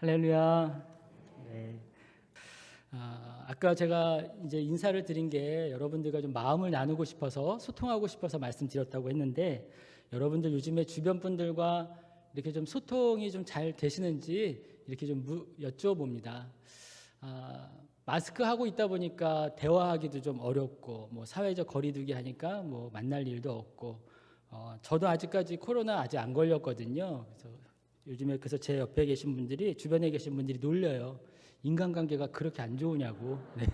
할렐루야. 네. 아까 제가 이제 인사를 드린 게 여러분들과 좀 마음을 나누고 싶어서 소통하고 싶어서 말씀드렸다고 했는데 여러분들 요즘에 주변 분들과 이렇게 좀 소통이 좀 잘 되시는지 이렇게 좀 여쭤봅니다. 마스크 하고 있다 보니까 대화하기도 좀 어렵고 뭐 사회적 거리두기 하니까 뭐 만날 일도 없고 저도 아직까지 코로나 아직 안 걸렸거든요. 그래서 제 옆에 계신 분들이 주변에 계신 분들이 놀려요. 인간관계가 그렇게 안 좋으냐고. 네.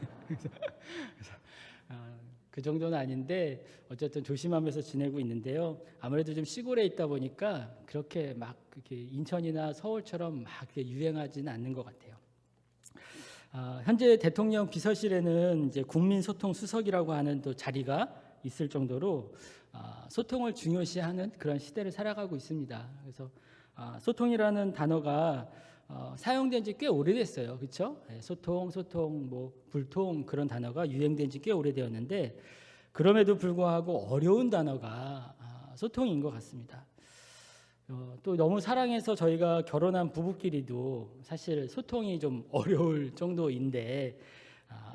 그 정도는 아닌데 어쨌든 조심하면서 지내고 있는데요. 아무래도 좀 시골에 있다 보니까 그렇게 막 이렇게 인천이나 서울처럼 막 이렇게 유행하지는 않는 것 같아요. 현재 대통령 비서실에는 이제 국민소통수석이라고 하는 또 자리가 있을 정도로 소통을 중요시하는 그런 시대를 살아가고 있습니다. 그래서 소통이라는 단어가 사용된 지 꽤 오래됐어요. 그렇죠? 소통, 뭐 불통 그런 단어가 유행된 지 꽤 오래되었는데 그럼에도 불구하고 어려운 단어가 소통인 것 같습니다. 또 너무 사랑해서 저희가 결혼한 부부끼리도 사실 소통이 좀 어려울 정도인데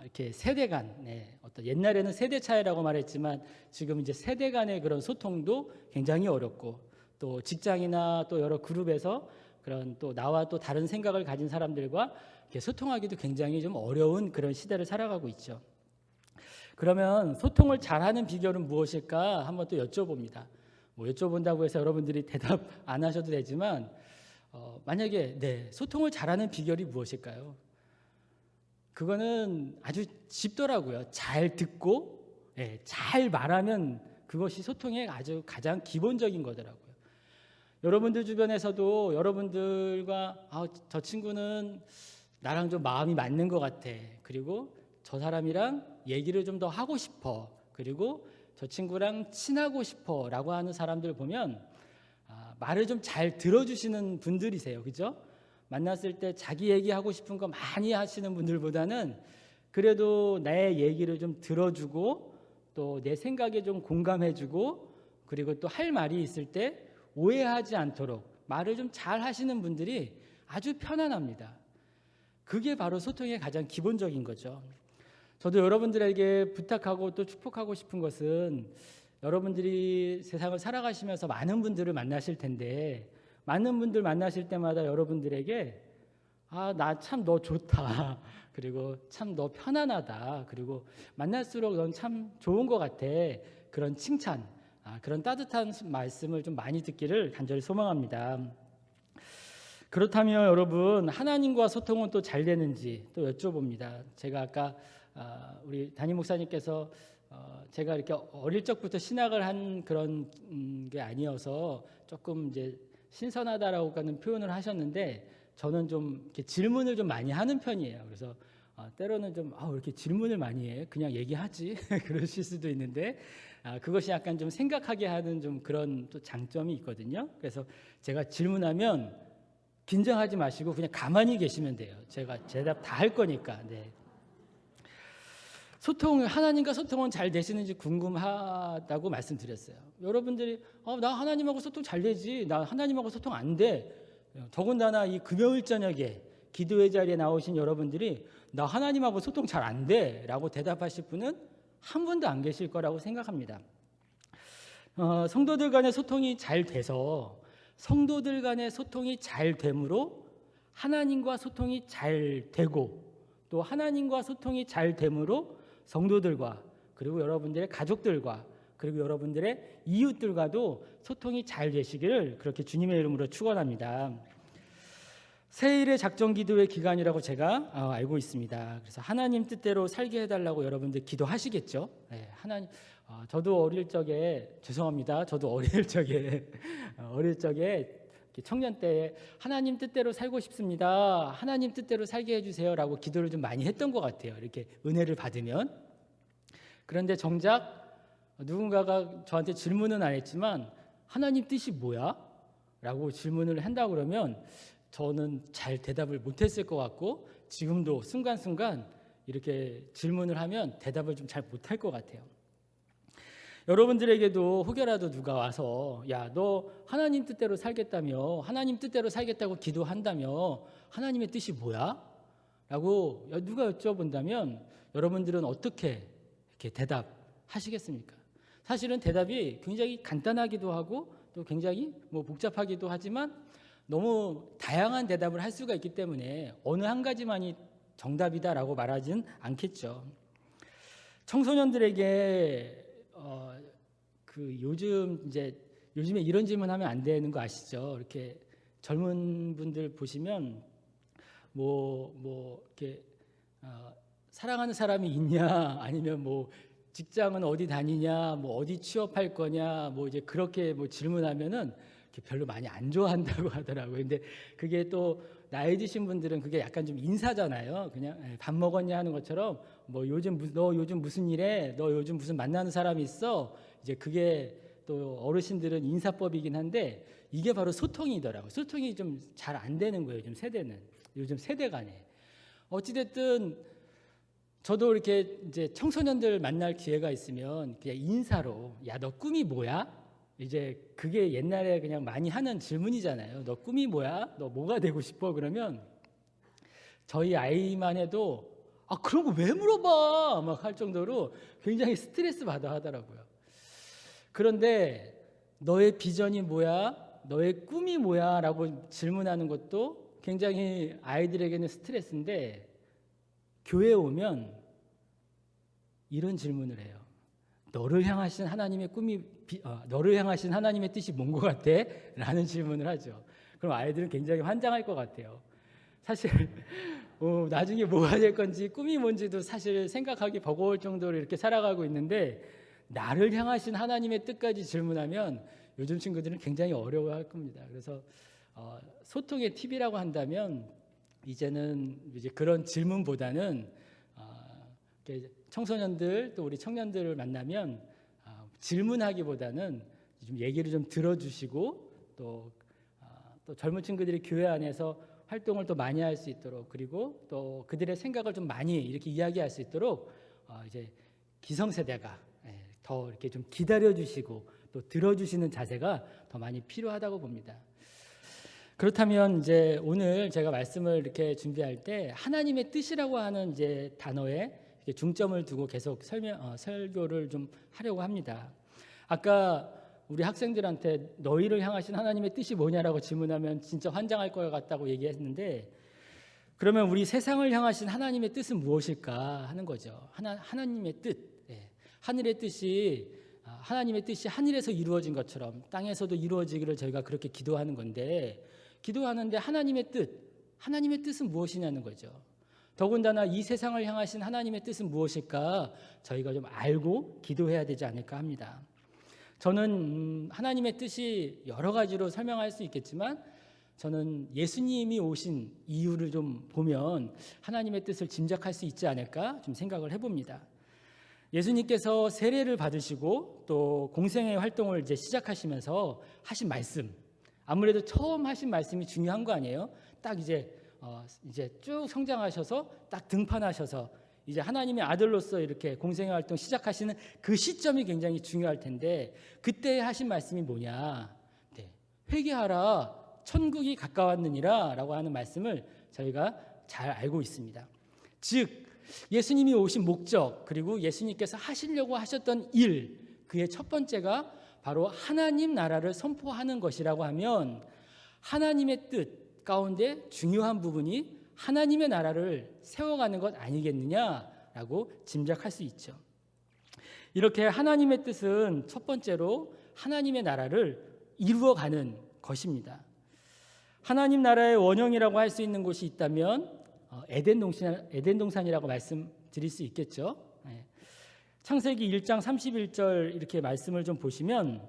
이렇게 세대 간 어떤 옛날에는 세대 차이라고 말했지만 지금 이제 세대 간의 그런 소통도 굉장히 어렵고 또 직장이나 또 여러 그룹에서 그런 또 나와 또 다른 생각을 가진 사람들과 이렇게 소통하기도 굉장히 좀 어려운 그런 시대를 살아가고 있죠. 그러면 소통을 잘하는 비결은 무엇일까 한번 또 여쭤봅니다. 뭐 여쭤본다고 해서 여러분들이 대답 안 하셔도 되지만 만약에 소통을 잘하는 비결이 무엇일까요? 그거는 아주 쉽더라고요. 잘 듣고 잘 말하면 그것이 소통의 아주 가장 기본적인 거더라고요. 여러분들 주변에서도 여러분들과 저 친구는 나랑 좀 마음이 맞는 것 같아. 그리고 저 사람이랑 얘기를 좀 더 하고 싶어. 그리고 저 친구랑 친하고 싶어 라고 하는 사람들 보면 말을 좀 잘 들어주시는 분들이세요. 그죠? 만났을 때 자기 얘기하고 싶은 거 많이 하시는 분들보다는 그래도 내 얘기를 좀 들어주고 또 내 생각에 좀 공감해주고 그리고 또 할 말이 있을 때 오해하지 않도록 말을 좀 잘 하시는 분들이 아주 편안합니다. 그게 바로 소통의 가장 기본적인 거죠. 저도 여러분들에게 부탁하고 또 축복하고 싶은 것은 여러분들이 세상을 살아가시면서 많은 분들을 만나실 텐데 많은 분들 만나실 때마다 여러분들에게 나 참 너 좋다. 그리고 참 너 편안하다. 그리고 만날수록 넌 참 좋은 것 같아. 그런 칭찬, 그런 따뜻한 말씀을 좀 많이 듣기를 간절히 소망합니다. 그렇다면 여러분 하나님과 소통은 또 잘 되는지 또 여쭤봅니다. 제가 아까 우리 담임 목사님께서 제가 이렇게 어릴 적부터 신학을 한 그런 게 아니어서 조금 이제 신선하다라고 하는 표현을 하셨는데 저는 좀 이렇게 질문을 좀 많이 하는 편이에요. 그래서 때로는 좀 왜 이렇게 질문을 많이 해? 그냥 얘기하지 그러실 수도 있는데 그것이 약간 좀 생각하게 하는 좀 그런 또 장점이 있거든요. 그래서 제가 질문하면 긴장하지 마시고 그냥 가만히 계시면 돼요. 제가 대답 다 할 거니까. 하나님과 소통은 잘 되시는지 궁금하다고 말씀드렸어요. 여러분들이 나 하나님하고 소통 잘 되지. 나 하나님하고 소통 안 돼. 더군다나 이 금요일 저녁에 기도회 자리에 나오신 여러분들이 나 하나님하고 소통 잘 안 돼 라고 대답하실 분은 한 분도 안 계실 거라고 생각합니다. 성도들 간의 소통이 잘 돼서 성도들 간의 소통이 잘 됨으로 하나님과 소통이 잘 되고 또 하나님과 소통이 잘 됨으로 성도들과 그리고 여러분들의 가족들과 그리고 여러분들의 이웃들과도 소통이 잘 되시기를 그렇게 주님의 이름으로 축원합니다. 새해일의 작정기도의 기간이라고 제가 알고 있습니다. 그래서 하나님 뜻대로 살게 해달라고 여러분들 기도하시겠죠. 하나님, 저도 어릴 적에 죄송합니다. 저도 어릴 적에 청년 때 하나님 뜻대로 살고 싶습니다. 하나님 뜻대로 살게 해주세요라고 기도를 좀 많이 했던 것 같아요. 이렇게 은혜를 받으면. 그런데 정작 누군가가 저한테 질문은 안 했지만 하나님 뜻이 뭐야? 라고 질문을 한다고 그러면 저는 잘 대답을 못했을 것 같고 지금도 순간순간 이렇게 질문을 하면 대답을 좀 잘 못할 것 같아요. 여러분들에게도 혹여라도 누가 와서 야, 너 하나님 뜻대로 살겠다며 하나님 뜻대로 살겠다고 기도한다며 하나님의 뜻이 뭐야? 라고 누가 여쭤본다면 여러분들은 어떻게 이렇게 대답하시겠습니까? 사실은 대답이 굉장히 간단하기도 하고 또 굉장히 복잡하기도 하지만 너무 다양한 대답을 할 수가 있기 때문에 어느 한 가지만이 정답이다라고 말하진 않겠죠. 청소년들에게 요즘에 이런 질문하면 안 되는 거 아시죠? 이렇게 젊은 분들 보시면 이렇게 사랑하는 사람이 있냐, 아니면 직장은 어디 다니냐, 어디 취업할 거냐, 이제 그렇게 질문하면은 별로 많이 안 좋아한다고 하더라고요. 근데 그게 또 나이 드신 분들은 그게 약간 좀 인사잖아요. 그냥 밥 먹었냐 하는 것처럼 너 요즘 무슨 일해? 너 요즘 무슨 만나는 사람이 있어? 이제 그게 또 어르신들은 인사법이긴 한데 이게 바로 소통이더라고요. 소통이 좀 잘 안 되는 거예요. 요즘 세대 간에. 어찌됐든 저도 이렇게 이제 청소년들 만날 기회가 있으면 그냥 인사로 야, 너 꿈이 뭐야? 이제 그게 옛날에 그냥 많이 하는 질문이잖아요. 너 꿈이 뭐야? 너 뭐가 되고 싶어? 그러면 저희 아이만 해도 그런 거 왜 물어봐? 막 할 정도로 굉장히 스트레스 받아 하더라고요. 그런데 너의 비전이 뭐야? 너의 꿈이 뭐야? 라고 질문하는 것도 굉장히 아이들에게는 스트레스인데 교회에 오면 이런 질문을 해요. 너를 향하신 하나님의 뜻이 뭔 것 같아? 라는 질문을 하죠. 그럼 아이들은 굉장히 환장할 것 같아요. 사실 나중에 뭐가 될 건지 꿈이 뭔지도 사실 생각하기 버거울 정도로 이렇게 살아가고 있는데 나를 향하신 하나님의 뜻까지 질문하면 요즘 친구들은 굉장히 어려워할 겁니다. 그래서 소통의 팁이라고 한다면 이제는 이제 그런 질문보다는 청소년들 또 우리 청년들을 만나면 질문하기보다는 좀 얘기를 좀 들어주시고 또 젊은 친구들이 교회 안에서 활동을 또 많이 할 수 있도록 그리고 또 그들의 생각을 좀 많이 이렇게 이야기할 수 있도록 이제 기성세대가 더 이렇게 좀 기다려주시고 또 들어주시는 자세가 더 많이 필요하다고 봅니다. 그렇다면 이제 오늘 제가 말씀을 이렇게 준비할 때 하나님의 뜻이라고 하는 이제 단어에 중점을 두고 계속 설교를 좀 하려고 합니다. 아까 우리 학생들한테 너희를 향하신 하나님의 뜻이 뭐냐라고 질문하면 진짜 환장할 것 같다고 얘기했는데 그러면 우리 세상을 향하신 하나님의 뜻은 무엇일까 하는 거죠. 하나님의 뜻, 하늘의 뜻이 하나님의 뜻이 하늘에서 이루어진 것처럼 땅에서도 이루어지기를 저희가 그렇게 기도하는 건데 기도하는데 하나님의 뜻은 무엇이냐는 거죠. 더군다나 이 세상을 향하신 하나님의 뜻은 무엇일까 저희가 좀 알고 기도해야 되지 않을까 합니다. 저는 하나님의 뜻이 여러 가지로 설명할 수 있겠지만 저는 예수님이 오신 이유를 좀 보면 하나님의 뜻을 짐작할 수 있지 않을까 좀 생각을 해봅니다. 예수님께서 세례를 받으시고 또 공생의 활동을 이제 시작하시면서 하신 말씀, 아무래도 처음 하신 말씀이 중요한 거 아니에요? 딱 이제 쭉 성장하셔서 딱 등판하셔서 이제 하나님의 아들로서 이렇게 공생의 활동 시작하시는 그 시점이 굉장히 중요할 텐데 그때 하신 말씀이 뭐냐? 회개하라, 천국이 가까웠느니라 라고 하는 말씀을 저희가 잘 알고 있습니다. 즉 예수님이 오신 목적 그리고 예수님께서 하시려고 하셨던 일 그의 첫 번째가 바로 하나님 나라를 선포하는 것이라고 하면 하나님의 뜻 가운데 중요한 부분이 하나님의 나라를 세워가는 것 아니겠느냐라고 짐작할 수 있죠. 이렇게 하나님의 뜻은 첫 번째로 하나님의 나라를 이루어가는 것입니다. 하나님 나라의 원형이라고 할 수 있는 곳이 있다면 에덴 동산이라고 말씀드릴 수 있겠죠. 창세기 1장 31절 이렇게 말씀을 좀 보시면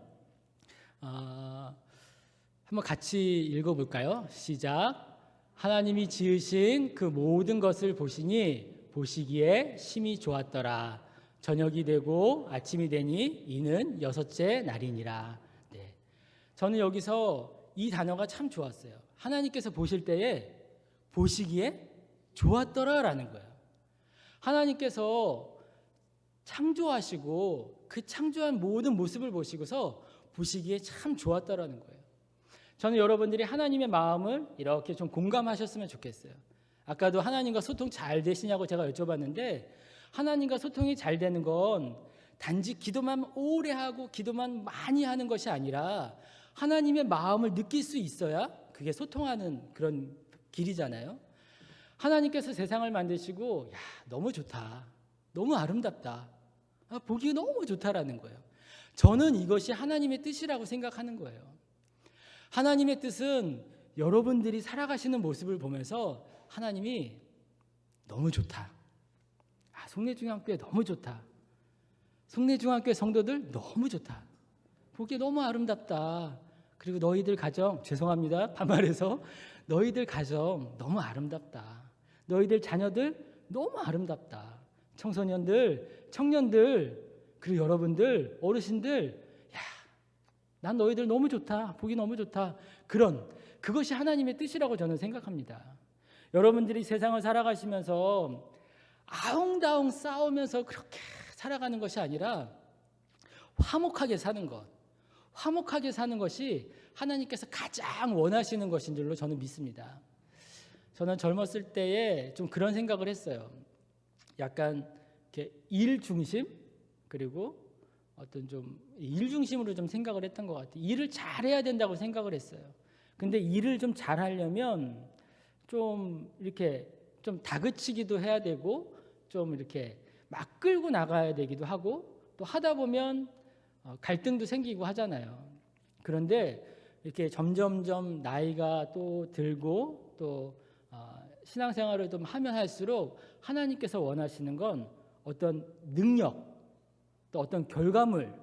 한번 같이 읽어볼까요? 시작. 하나님이 지으신 그 모든 것을 보시니 보시기에 심히 좋았더라. 저녁이 되고 아침이 되니 이는 여섯째 날이니라. 저는 여기서 이 단어가 참 좋았어요. 하나님께서 보실 때에 보시기에 좋았더라라는 거예요. 하나님께서 창조하시고 그 창조한 모든 모습을 보시고서 보시기에 참 좋았더라는 거예요. 저는 여러분들이 하나님의 마음을 이렇게 좀 공감하셨으면 좋겠어요. 아까도 하나님과 소통 잘 되시냐고 제가 여쭤봤는데, 하나님과 소통이 잘 되는 건 단지 기도만 오래 하고 기도만 많이 하는 것이 아니라 하나님의 마음을 느낄 수 있어야 그게 소통하는 그런 길이잖아요. 하나님께서 세상을 만드시고 야, 너무 좋다, 너무 아름답다, 보기 너무 좋다라는 거예요. 저는 이것이 하나님의 뜻이라고 생각하는 거예요. 하나님의 뜻은 여러분들이 살아가시는 모습을 보면서 하나님이 너무 좋다, 송내중앙교회 너무 좋다, 송내중앙교회 성도들 너무 좋다, 보기 너무 아름답다, 그리고 너희들 가정, 죄송합니다 반말해서, 너희들 가정 너무 아름답다, 너희들 자녀들 너무 아름답다, 청소년들, 청년들, 그리고 여러분들, 어르신들, 야, 난 너희들 너무 좋다, 보기 너무 좋다. 그것이 하나님의 뜻이라고 저는 생각합니다. 여러분들이 세상을 살아가시면서 아웅다웅 싸우면서 그렇게 살아가는 것이 아니라 화목하게 사는 것, 화목하게 사는 것이 하나님께서 가장 원하시는 것인 줄로 저는 믿습니다. 저는 젊었을 때에 좀 그런 생각을 했어요. 약간 이렇게 일 중심, 그리고 어떤 좀 일 중심으로 좀 생각을 했던 것 같아요. 일을 잘해야 된다고 생각을 했어요. 근데 일을 좀 잘하려면 좀 이렇게 좀 다그치기도 해야 되고, 좀 이렇게 막 끌고 나가야 되기도 하고, 또 하다 보면 갈등도 생기고 하잖아요. 그런데 이렇게 점점점 나이가 또 들고 또 신앙생활을 좀 하면 할수록 하나님께서 원하시는 건 어떤 능력, 또 어떤 결과물,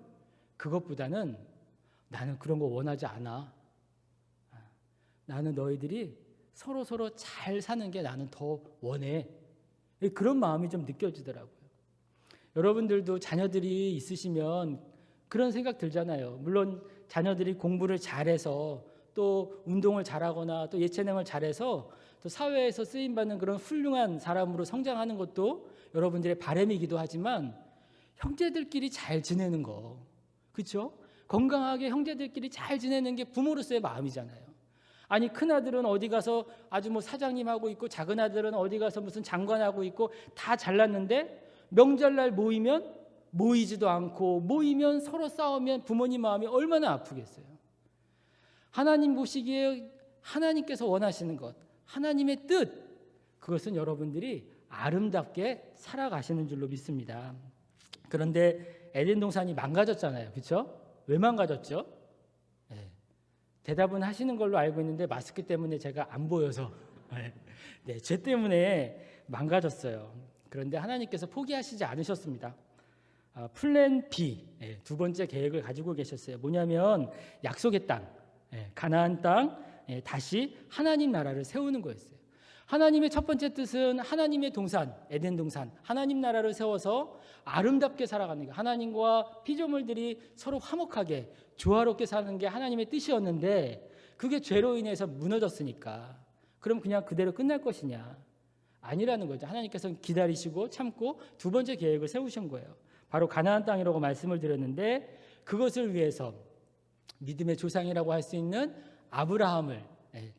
그것보다는 나는 그런 거 원하지 않아. 나는 너희들이 서로 잘 사는 게 나는 더 원해. 그런 마음이 좀 느껴지더라고요. 여러분들도 자녀들이 있으시면 그런 생각 들잖아요. 물론 자녀들이 공부를 잘해서 또 운동을 잘하거나 또 예체능을 잘해서 또 사회에서 쓰임받는 그런 훌륭한 사람으로 성장하는 것도 여러분들의 바람이기도 하지만, 형제들끼리 잘 지내는 거, 그렇죠? 건강하게 형제들끼리 잘 지내는 게 부모로서의 마음이잖아요. 아니, 큰아들은 어디 가서 아주 뭐 사장님 하고 있고, 작은 아들은 어디 가서 무슨 장관하고 있고 다 잘났는데, 명절날 모이면 모이지도 않고, 모이면 서로 싸우면 부모님 마음이 얼마나 아프겠어요. 하나님 보시기에 하나님께서 원하시는 것, 하나님의 뜻, 그것은 여러분들이 아름답게 살아가시는 줄로 믿습니다. 그런데 에덴 동산이 망가졌잖아요. 그렇죠? 왜 망가졌죠? 대답은 하시는 걸로 알고 있는데 마스크 때문에 제가 안 보여서 네, 죄 때문에 망가졌어요. 그런데 하나님께서 포기하시지 않으셨습니다. 플랜 B, 두 번째 계획을 가지고 계셨어요. 뭐냐면 약속의 땅, 가나안 땅, 다시 하나님 나라를 세우는 거였어요. 하나님의 첫 번째 뜻은 하나님의 동산, 에덴 동산, 하나님 나라를 세워서 아름답게 살아가는 게, 하나님과 피조물들이 서로 화목하게 조화롭게 사는 게 하나님의 뜻이었는데, 그게 죄로 인해서 무너졌으니까 그럼 그냥 그대로 끝날 것이냐? 아니라는 거죠. 하나님께서는 기다리시고 참고 두 번째 계획을 세우신 거예요. 바로 가나안 땅이라고 말씀을 드렸는데, 그것을 위해서 믿음의 조상이라고 할 수 있는 아브라함을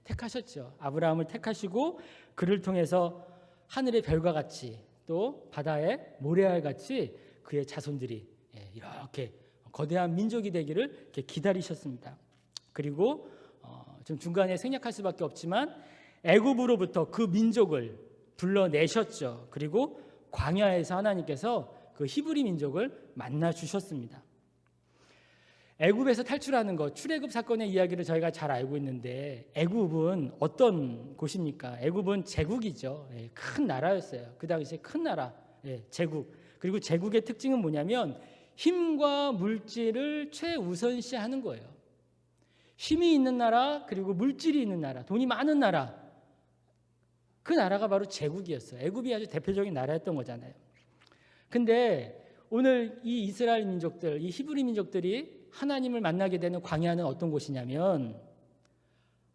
택하셨죠. 아브라함을 택하시고 그를 통해서 하늘의 별과 같이 또 바다의 모래알 같이 그의 자손들이 이렇게 거대한 민족이 되기를 이렇게 기다리셨습니다. 그리고 좀 중간에 생략할 수밖에 없지만 애굽으로부터 그 민족을 불러내셨죠. 그리고 광야에서 하나님께서 그 히브리 민족을 만나 주셨습니다. 애굽에서 탈출하는 것, 출애굽 사건의 이야기를 저희가 잘 알고 있는데, 애굽은 어떤 곳입니까? 애굽은 제국이죠. 큰 나라였어요. 그 당시에 큰 나라, 제국. 그리고 제국의 특징은 뭐냐면 힘과 물질을 최우선시하는 거예요. 힘이 있는 나라, 그리고 물질이 있는 나라, 돈이 많은 나라, 그 나라가 바로 제국이었어요. 애굽이 아주 대표적인 나라였던 거잖아요. 근데 오늘 이 이스라엘 민족들, 이 히브리 민족들이 하나님을 만나게 되는 광야는 어떤 곳이냐면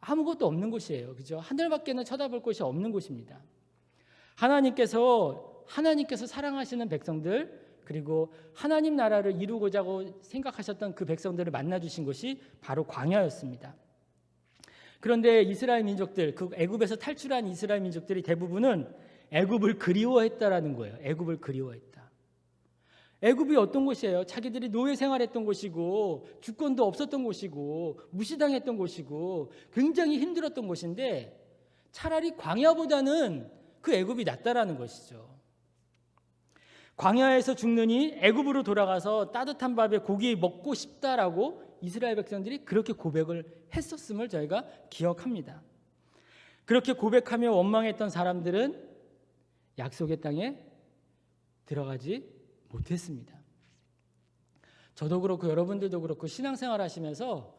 아무것도 없는 곳이에요. 그죠? 하늘밖에는 쳐다볼 곳이 없는 곳입니다. 하나님께서 사랑하시는 백성들, 그리고 하나님 나라를 이루고자 생각하셨던 그 백성들을 만나 주신 것이 바로 광야였습니다. 그런데 이스라엘 민족들, 그 애굽에서 탈출한 이스라엘 민족들이 대부분은 애굽을 그리워했다라는 거예요. 애굽을 그리워했다. 애굽이 어떤 곳이에요? 자기들이 노예 생활했던 곳이고 주권도 없었던 곳이고 무시당했던 곳이고 굉장히 힘들었던 곳인데 차라리 광야보다는 그 애굽이 낫다라는 것이죠. 광야에서 죽느니 애굽으로 돌아가서 따뜻한 밥에 고기 먹고 싶다라고 이스라엘 백성들이 그렇게 고백을 했었음을 저희가 기억합니다. 그렇게 고백하며 원망했던 사람들은 약속의 땅에 들어가지 못했습니다. 저도 그렇고 여러분들도 그렇고 신앙생활 하시면서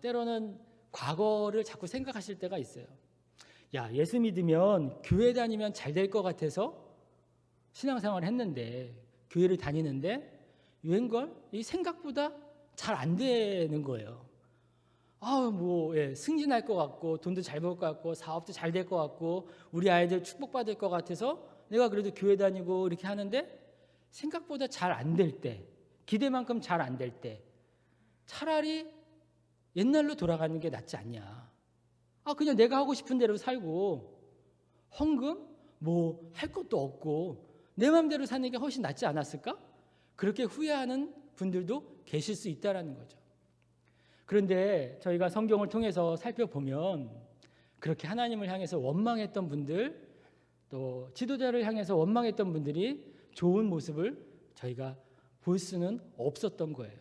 때로는 과거를 자꾸 생각하실 때가 있어요. 야, 예수 믿으면 교회 다니면 잘 될 것 같아서 신앙생활을 했는데 교회를 다니는데 웬걸? 이 생각보다 잘 안 되는 거예요. 승진할 것 같고 돈도 잘 벌 것 같고 사업도 잘 될 것 같고 우리 아이들 축복받을 것 같아서 내가 그래도 교회 다니고 이렇게 하는데 생각보다 잘 안 될 때, 기대만큼 잘 안 될 때 차라리 옛날로 돌아가는 게 낫지 않냐. 그냥 내가 하고 싶은 대로 살고 헌금 뭐 할 것도 없고 내 마음대로 사는 게 훨씬 낫지 않았을까? 그렇게 후회하는 분들도 계실 수 있다라는 거죠. 그런데 저희가 성경을 통해서 살펴보면 그렇게 하나님을 향해서 원망했던 분들, 또 지도자를 향해서 원망했던 분들이 좋은 모습을 저희가 볼 수는 없었던 거예요.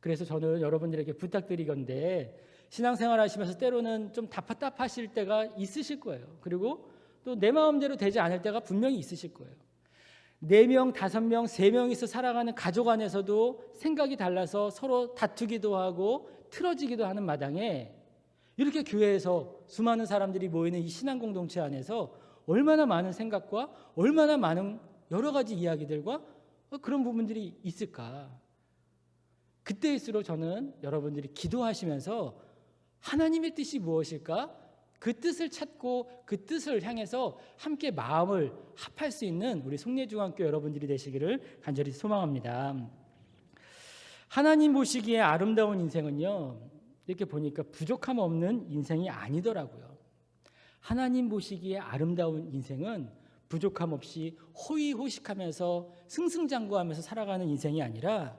그래서 저는 여러분들에게 부탁드리건데 신앙생활 하시면서 때로는 좀 답답하실 때가 있으실 거예요. 그리고 또 내 마음대로 되지 않을 때가 분명히 있으실 거예요. 4명, 5명, 3명이서 살아가는 가족 안에서도 생각이 달라서 서로 다투기도 하고 틀어지기도 하는 마당에 이렇게 교회에서 수많은 사람들이 모이는 이 신앙 공동체 안에서 얼마나 많은 생각과 얼마나 많은 여러 가지 이야기들과 그런 부분들이 있을까? 그때일수록 저는 여러분들이 기도하시면서 하나님의 뜻이 무엇일까? 그 뜻을 찾고 그 뜻을 향해서 함께 마음을 합할 수 있는 우리 송내중앙교 여러분들이 되시기를 간절히 소망합니다. 하나님 보시기에 아름다운 인생은요, 이렇게 보니까 부족함 없는 인생이 아니더라고요. 하나님 보시기에 아름다운 인생은 부족함 없이 호의호식하면서 승승장구하면서 살아가는 인생이 아니라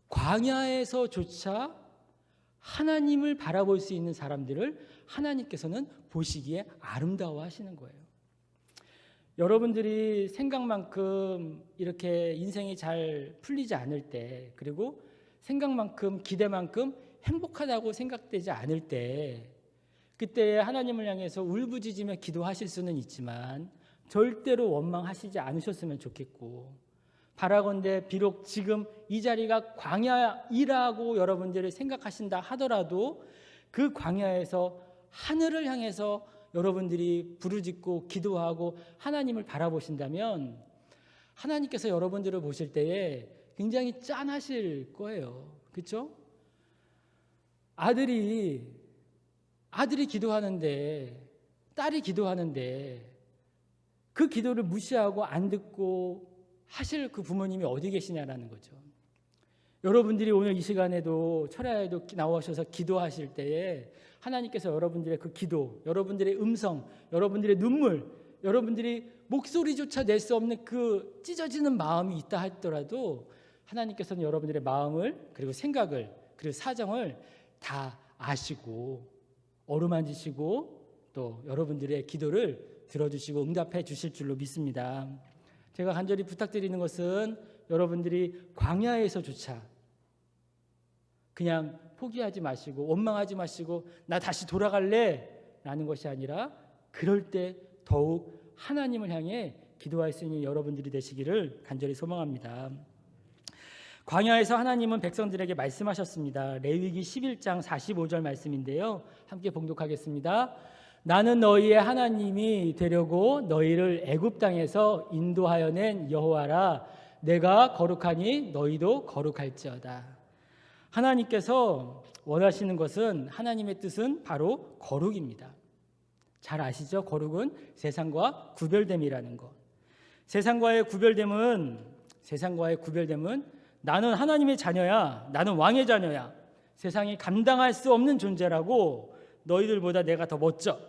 광야에서조차 하나님을 바라볼 수 있는 사람들을 하나님께서는 보시기에 아름다워 하시는 거예요. 여러분들이 생각만큼 이렇게 인생이 잘 풀리지 않을 때, 그리고 생각만큼 기대만큼 행복하다고 생각되지 않을 때, 그때 하나님을 향해서 울부짖으며 기도하실 수는 있지만 절대로 원망하시지 않으셨으면 좋겠고, 바라건대 비록 지금 이 자리가 광야이라고 여러분들이 생각하신다 하더라도 그 광야에서 하늘을 향해서 여러분들이 부르짖고 기도하고 하나님을 바라보신다면 하나님께서 여러분들을 보실 때에 굉장히 짠하실 거예요. 그렇죠? 아들이 기도하는데, 딸이 기도하는데 그 기도를 무시하고 안 듣고 하실 그 부모님이 어디 계시냐라는 거죠. 여러분들이 오늘 이 시간에도 철야에도 나오셔서 기도하실 때에 하나님께서 여러분들의 그 기도, 여러분들의 음성, 여러분들의 눈물, 여러분들이 목소리조차 낼 수 없는 그 찢어지는 마음이 있다 하더라도 하나님께서는 여러분들의 마음을, 그리고 생각을, 그리고 사정을 다 아시고 어루만지시고 또 여러분들의 기도를 들어주시고 응답해 주실 줄로 믿습니다. 제가 간절히 부탁드리는 것은 여러분들이 광야에서조차 그냥 포기하지 마시고 원망하지 마시고 나 다시 돌아갈래 라는 것이 아니라 그럴 때 더욱 하나님을 향해 기도할 수 있는 여러분들이 되시기를 간절히 소망합니다. 광야에서 하나님은 백성들에게 말씀하셨습니다. 레위기 11장 45절 말씀인데요. 함께 봉독하겠습니다. 나는 너희의 하나님이 되려고 너희를 애굽 땅에서 인도하여 낸 여호와라. 내가 거룩하니 너희도 거룩할지어다. 하나님께서 원하시는 것은, 하나님의 뜻은 바로 거룩입니다. 잘 아시죠? 거룩은 세상과 구별됨이라는 것. 세상과의 구별됨은 나는 하나님의 자녀야, 나는 왕의 자녀야, 세상이 감당할 수 없는 존재라고 너희들보다 내가 더 멋져.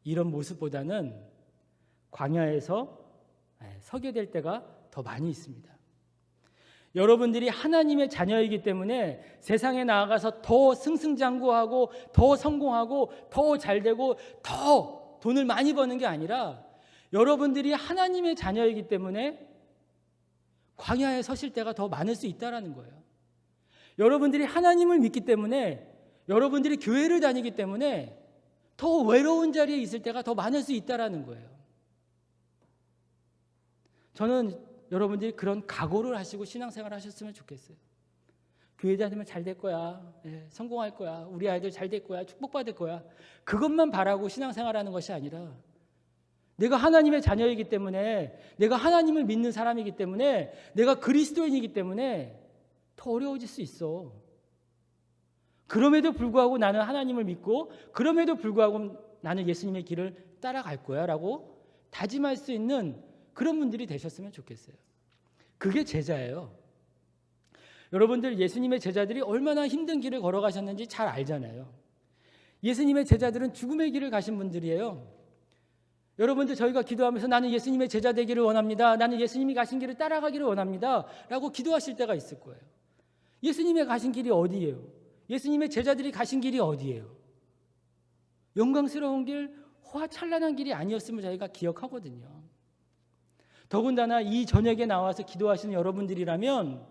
이런 모습보다는 광야에서 서게 될 때가 더 많이 있습니다. 여러분들이 하나님의 자녀이기 때문에 세상에 나아가서 더 승승장구하고 더 성공하고 더 잘되고 더 돈을 많이 버는 게 아니라 여러분들이 하나님의 자녀이기 때문에 광야에 서실 때가 더 많을 수 있다는 거예요. 여러분들이 하나님을 믿기 때문에 여러분들이 교회를 다니기 때문에 더 외로운 자리에 있을 때가 더 많을 수 있다는 거예요. 저는 여러분들이 그런 각오를 하시고 신앙생활을 하셨으면 좋겠어요. 교회 다니면 잘 될 거야. 성공할 거야. 우리 아이들 잘 될 거야. 축복받을 거야. 그것만 바라고 신앙생활하는 것이 아니라 내가 하나님의 자녀이기 때문에 내가 하나님을 믿는 사람이기 때문에 내가 그리스도인이기 때문에 더 어려워질 수 있어. 그럼에도 불구하고 나는 하나님을 믿고 그럼에도 불구하고 나는 예수님의 길을 따라갈 거야 라고 다짐할 수 있는 그런 분들이 되셨으면 좋겠어요. 그게 제자예요. 여러분들 예수님의 제자들이 얼마나 힘든 길을 걸어가셨는지 잘 알잖아요. 예수님의 제자들은 죽음의 길을 가신 분들이에요. 여러분들 저희가 기도하면서 나는 예수님의 제자 되기를 원합니다. 나는 예수님이 가신 길을 따라가기를 원합니다. 라고 기도하실 때가 있을 거예요. 예수님의 가신 길이 어디예요? 예수님의 제자들이 가신 길이 어디예요? 영광스러운 길, 호화찬란한 길이 아니었음을 저희가 기억하거든요. 더군다나 이 저녁에 나와서 기도하시는 여러분들이라면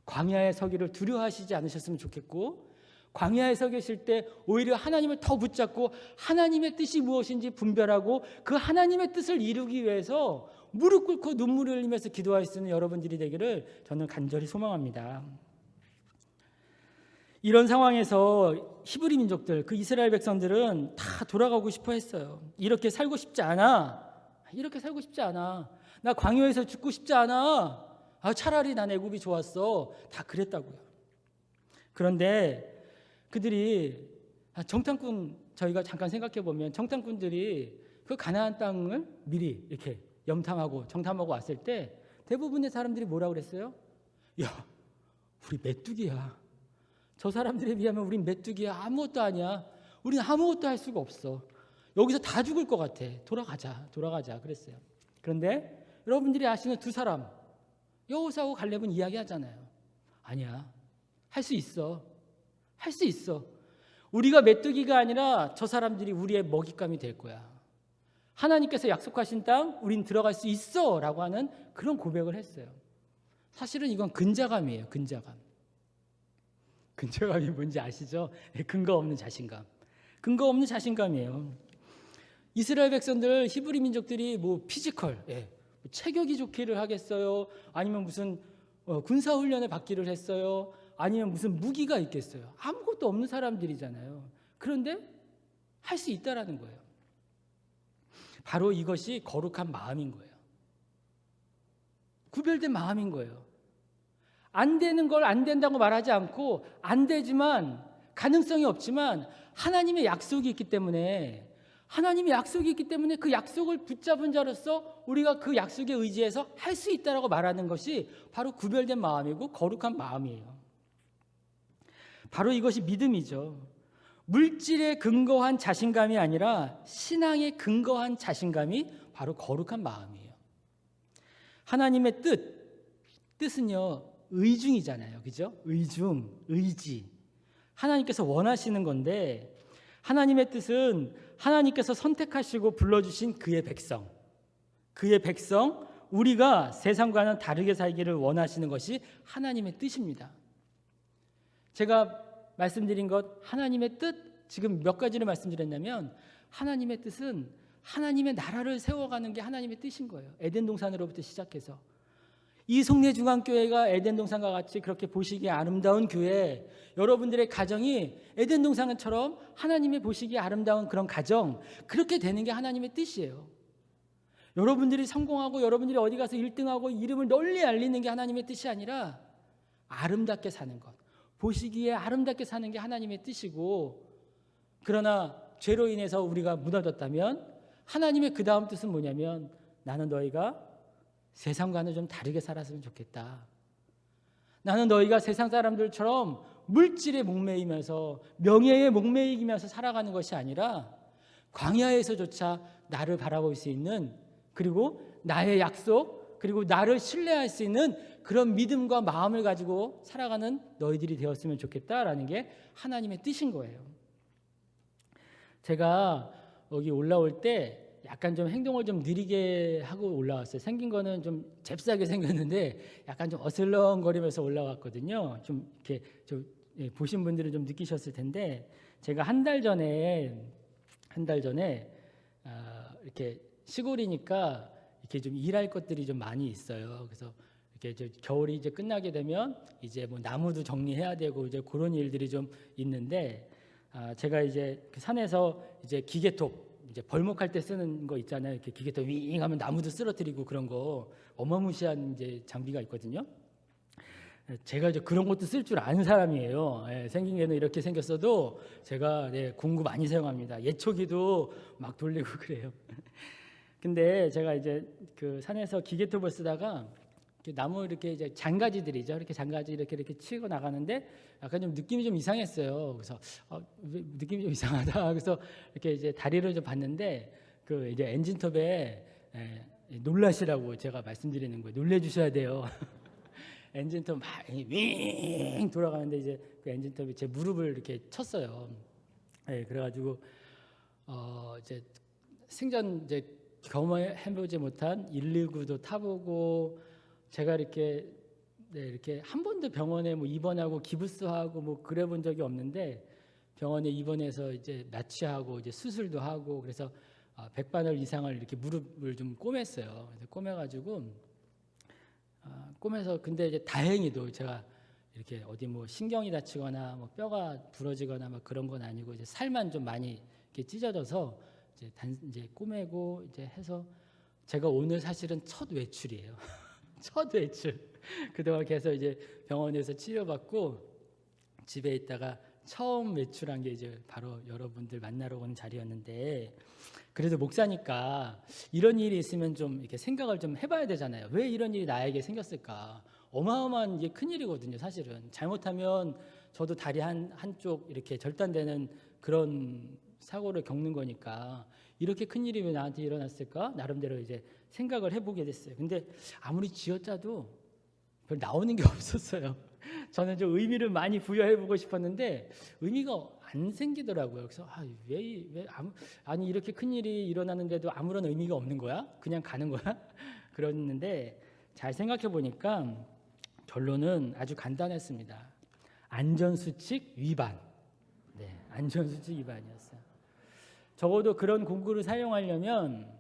광야에 서기를 두려워하시지 않으셨으면 좋겠고 광야에 서 계실 때 오히려 하나님을 더 붙잡고 하나님의 뜻이 무엇인지 분별하고 그 하나님의 뜻을 이루기 위해서 무릎 꿇고 눈물을 흘리면서 기도할 수 있는 여러분들이 되기를 저는 간절히 소망합니다. 이런 상황에서 히브리 민족들, 그 이스라엘 백성들은 다 돌아가고 싶어 했어요. 이렇게 살고 싶지 않아. 이렇게 살고 싶지 않아. 나 광야에서 죽고 싶지 않아. 차라리 난 애굽이 좋았어. 다 그랬다고요. 그런데 그들이 정탐꾼, 저희가 잠깐 생각해 보면 정탐꾼들이 그 가나안 땅을 미리 이렇게 염탐하고 정탐하고 왔을 때 대부분의 사람들이 뭐라고 그랬어요? 야, 우리 메뚜기야. 저 사람들에 비하면 우린 메뚜기야. 아무것도 아니야. 우리는 아무것도 할 수가 없어. 여기서 다 죽을 것 같아. 돌아가자 그랬어요. 그런데 여러분들이 아시는 두 사람, 여호수아하고 갈렙은 이야기하잖아요. 아니야. 할 수 있어. 할 수 있어. 우리가 메뚜기가 아니라 저 사람들이 우리의 먹잇감이 될 거야. 하나님께서 약속하신 땅 우린 들어갈 수 있어 라고 하는 그런 고백을 했어요. 사실은 이건 근자감이에요. 근자감이 뭔지 아시죠? 근거 없는 자신감. 근거 없는 자신감이에요. 이스라엘 백성들, 히브리 민족들이 뭐 피지컬, 체격이 좋기를 하겠어요? 아니면 무슨 군사훈련을 받기를 했어요? 아니면 무슨 무기가 있겠어요? 아무것도 없는 사람들이잖아요. 그런데 할 수 있다라는 거예요. 바로 이것이 거룩한 마음인 거예요. 구별된 마음인 거예요. 안 되는 걸 안 된다고 말하지 않고 안 되지만 가능성이 없지만 하나님의 약속이 있기 때문에 그 약속을 붙잡은 자로서 우리가 그 약속에 의지해서 할 수 있다라고 말하는 것이 바로 구별된 마음이고 거룩한 마음이에요. 바로 이것이 믿음이죠. 물질에 근거한 자신감이 아니라 신앙에 근거한 자신감이 바로 거룩한 마음이에요. 하나님의 뜻은요 의중이잖아요. 그죠? 의지. 하나님께서 원하시는 건데 하나님의 뜻은 하나님께서 선택하시고 불러주신 그의 백성, 우리가 세상과는 다르게 살기를 원하시는 것이 하나님의 뜻입니다. 제가 말씀드린 것 하나님의 뜻, 지금 몇 가지를 말씀드렸냐면 하나님의 뜻은 하나님의 나라를 세워가는 게 하나님의 뜻인 거예요. 에덴 동산으로부터 시작해서 이송례 중앙교회가 에덴 동산과 같이 그렇게 보시기에 아름다운 교회, 여러분들의 가정이 에덴 동산처럼 하나님의 보시기에 아름다운 그런 가정, 그렇게 되는 게 하나님의 뜻이에요. 여러분들이 성공하고 여러분들이 어디 가서 1등하고 이름을 널리 알리는 게 하나님의 뜻이 아니라 아름답게 사는 것, 보시기에 아름답게 사는 게 하나님의 뜻이고, 그러나 죄로 인해서 우리가 무너졌다면 하나님의 그 다음 뜻은 뭐냐면 나는 너희가 세상과는 좀 다르게 살았으면 좋겠다. 나는 너희가 세상 사람들처럼 물질에 목매이면서 명예에 목매이면서 살아가는 것이 아니라 광야에서조차 나를 바라볼 수 있는, 그리고 나의 약속, 그리고 나를 신뢰할 수 있는 그런 믿음과 마음을 가지고 살아가는 너희들이 되었으면 좋겠다라는 게 하나님의 뜻인 거예요. 제가 여기 올라올 때 약간 좀 행동을 좀 느리게 하고 올라왔어요. 생긴 거는 좀 잽싸게 생겼는데 약간 좀 어슬렁거리면서 올라왔거든요. 좀 이렇게 좀 보신 분들은 좀 느끼셨을 텐데, 제가 한 달 전에 이렇게 시골이니까 이렇게 좀 일할 것들이 좀 많이 있어요. 그래서 이렇게 겨울이 이제 끝나게 되면 이제 뭐 나무도 정리해야 되고 이제 그런 일들이 좀 있는데, 제가 이제 그 산에서 이제 기계톱, 이제 벌목할 때 쓰는 거 있잖아요. 이렇게 기계톱 윙 하면 나무도 쓰러뜨리고 그런 거 어마무시한 이제 장비가 있거든요. 제가 이제 그런 것도 쓸 줄 아는 사람이에요. 생긴 게는 이렇게 생겼어도 제가 공구 많이 사용합니다. 예초기도 막 돌리고 그래요. 근데 제가 이제 그 산에서 기계톱을 쓰다가 나무 이렇게 이제 장가지들이죠. 이렇게 장가지 이렇게 치고 나가는데 약간 좀 느낌이 좀 이상했어요. 그래서 느낌이 좀 이상하다. 그래서 이렇게 이제 다리를 좀 봤는데 그 이제 엔진톱에 놀라시라고 제가 말씀드리는 거예요. 놀래주셔야 돼요. 엔진톱 막 윙 돌아가는데 이제 그 엔진톱이 제 무릎을 이렇게 쳤어요. 그래가지고 이제 생전 이제 경험해보지 못한 119도 타보고, 제가 이렇게 이렇게 한 번도 병원에 뭐 입원하고 기부스하고 뭐 그래 본 적이 없는데, 병원에 입원해서 이제 마취하고 이제 수술도 하고, 그래서 100바늘 이상을 이렇게 무릎을 좀 꼬맸어요. 그래서 꼬매서 근데 이제 다행히도 제가 이렇게 어디 뭐 신경이 다치거나 뭐 뼈가 부러지거나 뭐 그런 건 아니고, 이제 살만 좀 많이 이렇게 찢어져서 이제 꼬매고 이제 해서, 제가 오늘 사실은 첫 외출이에요. 첫 외출. 그동안 계속 이제 병원에서 치료받고 집에 있다가 처음 외출한 게 이제 바로 여러분들 만나러 오는 자리였는데, 그래도 목사니까 이런 일이 있으면 좀 이렇게 생각을 좀 해봐야 되잖아요. 왜 이런 일이 나에게 생겼을까? 어마어마한 이게 큰 일이거든요. 사실은 잘못하면 저도 다리 한쪽 이렇게 절단되는 그런 사고를 겪는 거니까, 이렇게 큰 일이 왜 나한테 일어났을까? 나름대로 이제 생각을 해보게 됐어요. 근데 아무리 쥐어짜도 별 나오는 게 없었어요. 저는 좀 의미를 많이 부여해보고 싶었는데 의미가 안 생기더라고요. 그래서 아니 이렇게 큰 일이 일어나는데도 아무런 의미가 없는 거야? 그냥 가는 거야? 그랬는데 잘 생각해 보니까 결론은 아주 간단했습니다. 안전수칙 위반. 안전수칙 위반이었어요. 적어도 그런 공구를 사용하려면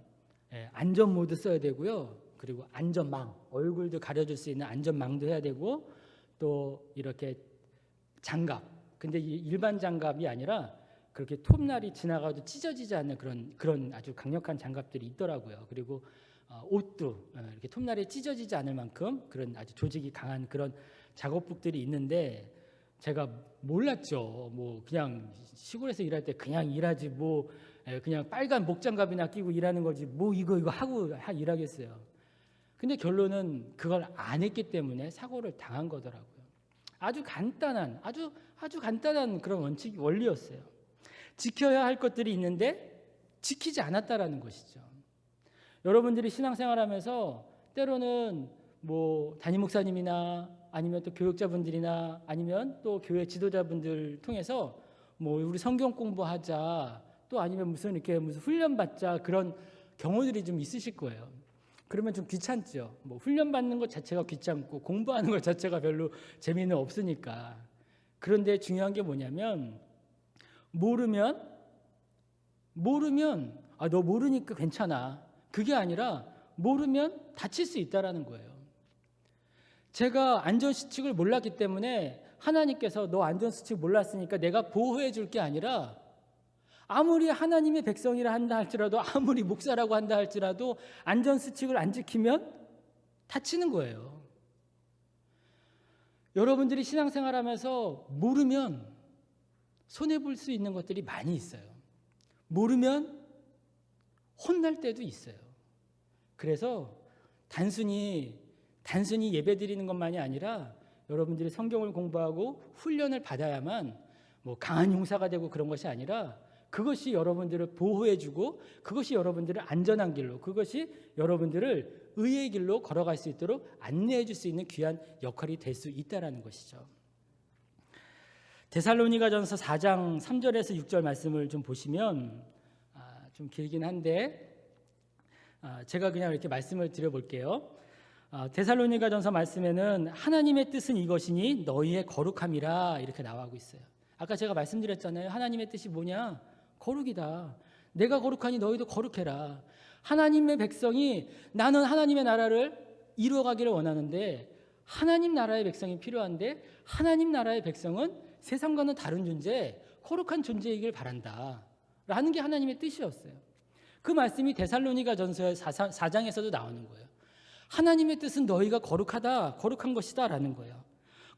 안전모드 써야 되고요. 그리고 안전망, 얼굴도 가려줄 수 있는 안전망도 해야 되고, 또 이렇게 장갑. 근데 일반 장갑이 아니라 그렇게 톱날이 지나가도 찢어지지 않는 그런 아주 강력한 장갑들이 있더라고요. 그리고 옷도 이렇게 톱날이 찢어지지 않을 만큼 그런 아주 조직이 강한 그런 작업복들이 있는데, 제가 몰랐죠. 뭐 그냥 시골에서 일할 때 그냥 일하지 뭐 그냥 빨간 목장갑이나 끼고 일하는 거지 뭐 이거 하고 일하겠어요. 근데 결론은 그걸 안 했기 때문에 사고를 당한 거더라고요. 아주 간단한 그런 원리였어요. 지켜야 할 것들이 있는데 지키지 않았다라는 것이죠. 여러분들이 신앙생활하면서 때로는 뭐 담임 목사님이나 아니면 또 교육자분들이나 아니면 또 교회 지도자분들 통해서 뭐 우리 성경 공부하자, 또 아니면 무슨 훈련 받자, 그런 경우들이 좀 있으실 거예요. 그러면 좀 귀찮죠. 뭐 훈련 받는 것 자체가 귀찮고 공부하는 것 자체가 별로 재미는 없으니까. 그런데 중요한 게 뭐냐면, 모르면 너 모르니까 괜찮아, 그게 아니라 모르면 다칠 수 있다라는 거예요. 제가 안전수칙을 몰랐기 때문에 하나님께서 너 안전수칙 몰랐으니까 내가 보호해 줄 게 아니라, 아무리 하나님의 백성이라 한다 할지라도, 아무리 목사라고 한다 할지라도 안전수칙을 안 지키면 다치는 거예요. 여러분들이 신앙생활하면서 모르면 손해볼 수 있는 것들이 많이 있어요. 모르면 혼날 때도 있어요. 그래서 단순히 예배드리는 것만이 아니라 여러분들이 성경을 공부하고 훈련을 받아야만 뭐 강한 용사가 되고 그런 것이 아니라 그것이 여러분들을 보호해주고 그것이 여러분들을 안전한 길로, 그것이 여러분들을 의의 길로 걸어갈 수 있도록 안내해 줄 수 있는 귀한 역할이 될 수 있다는 것이죠. 데살로니가전서 4장 3절에서 6절 말씀을 좀 보시면 좀 길긴 한데 제가 그냥 이렇게 말씀을 드려볼게요. 데살로니가전서 말씀에는 하나님의 뜻은 이것이니 너희의 거룩함이라 이렇게 나와고 있어요. 아까 제가 말씀드렸잖아요. 하나님의 뜻이 뭐냐? 거룩이다. 내가 거룩하니 너희도 거룩해라. 하나님의 백성이, 나는 하나님의 나라를 이루어가기를 원하는데 하나님 나라의 백성이 필요한데 하나님 나라의 백성은 세상과는 다른 존재, 거룩한 존재이길 바란다 라는 게 하나님의 뜻이었어요. 그 말씀이 데살로니가전서의 4장에서도 나오는 거예요. 하나님의 뜻은 너희가 거룩하다, 거룩한 것이다 라는 거예요.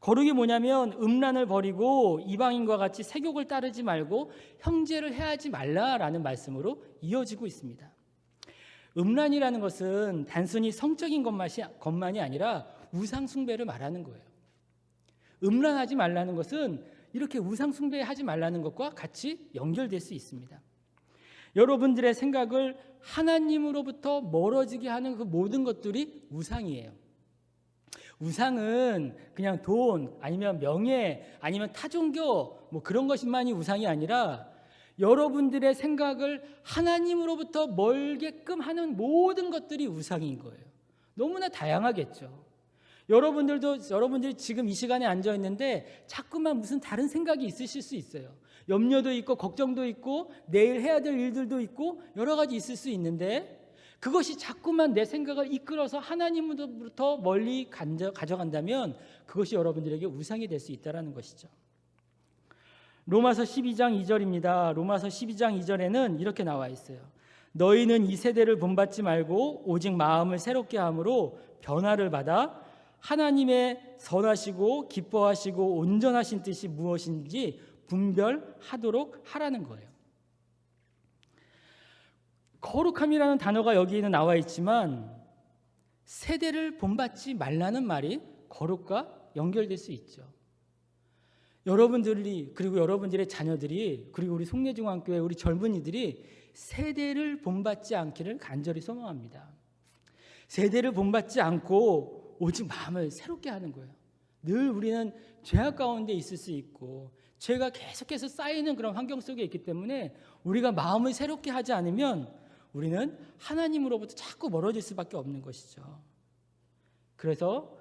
거룩이 뭐냐면 음란을 버리고 이방인과 같이 세욕을 따르지 말고 형제를 해하지 말라라는 말씀으로 이어지고 있습니다. 음란이라는 것은 단순히 성적인 것만이 아니라 우상 숭배를 말하는 거예요. 음란하지 말라는 것은 이렇게 우상 숭배하지 말라는 것과 같이 연결될 수 있습니다. 여러분들의 생각을 하나님으로부터 멀어지게 하는 그 모든 것들이 우상이에요. 우상은 그냥 돈 아니면 명예 아니면 타종교 뭐 그런 것만이 우상이 아니라 여러분들의 생각을 하나님으로부터 멀게끔 하는 모든 것들이 우상인 거예요. 너무나 다양하겠죠. 여러분들이 지금 이 시간에 앉아 있는데 자꾸만 무슨 다른 생각이 있으실 수 있어요. 염려도 있고 걱정도 있고 내일 해야 될 일들도 있고 여러 가지 있을 수 있는데 그것이 자꾸만 내 생각을 이끌어서 하나님으로부터 멀리 가져간다면 그것이 여러분들에게 우상이 될 수 있다는 것이죠. 로마서 12장 2절입니다. 로마서 12장 2절에는 이렇게 나와 있어요. 너희는 이 세대를 본받지 말고 오직 마음을 새롭게 함으로 변화를 받아 하나님의 선하시고 기뻐하시고 온전하신 뜻이 무엇인지 분별하도록 하라는 거예요. 거룩함이라는 단어가 여기에는 나와 있지만 세대를 본받지 말라는 말이 거룩과 연결될 수 있죠. 여러분들이 그리고 여러분들의 자녀들이 그리고 우리 송내중앙교회 우리 젊은이들이 세대를 본받지 않기를 간절히 소망합니다. 세대를 본받지 않고 오직 마음을 새롭게 하는 거예요. 늘 우리는 죄악 가운데 있을 수 있고 죄가 계속해서 쌓이는 그런 환경 속에 있기 때문에 우리가 마음을 새롭게 하지 않으면 우리는 하나님으로부터 자꾸 멀어질 수밖에 없는 것이죠. 그래서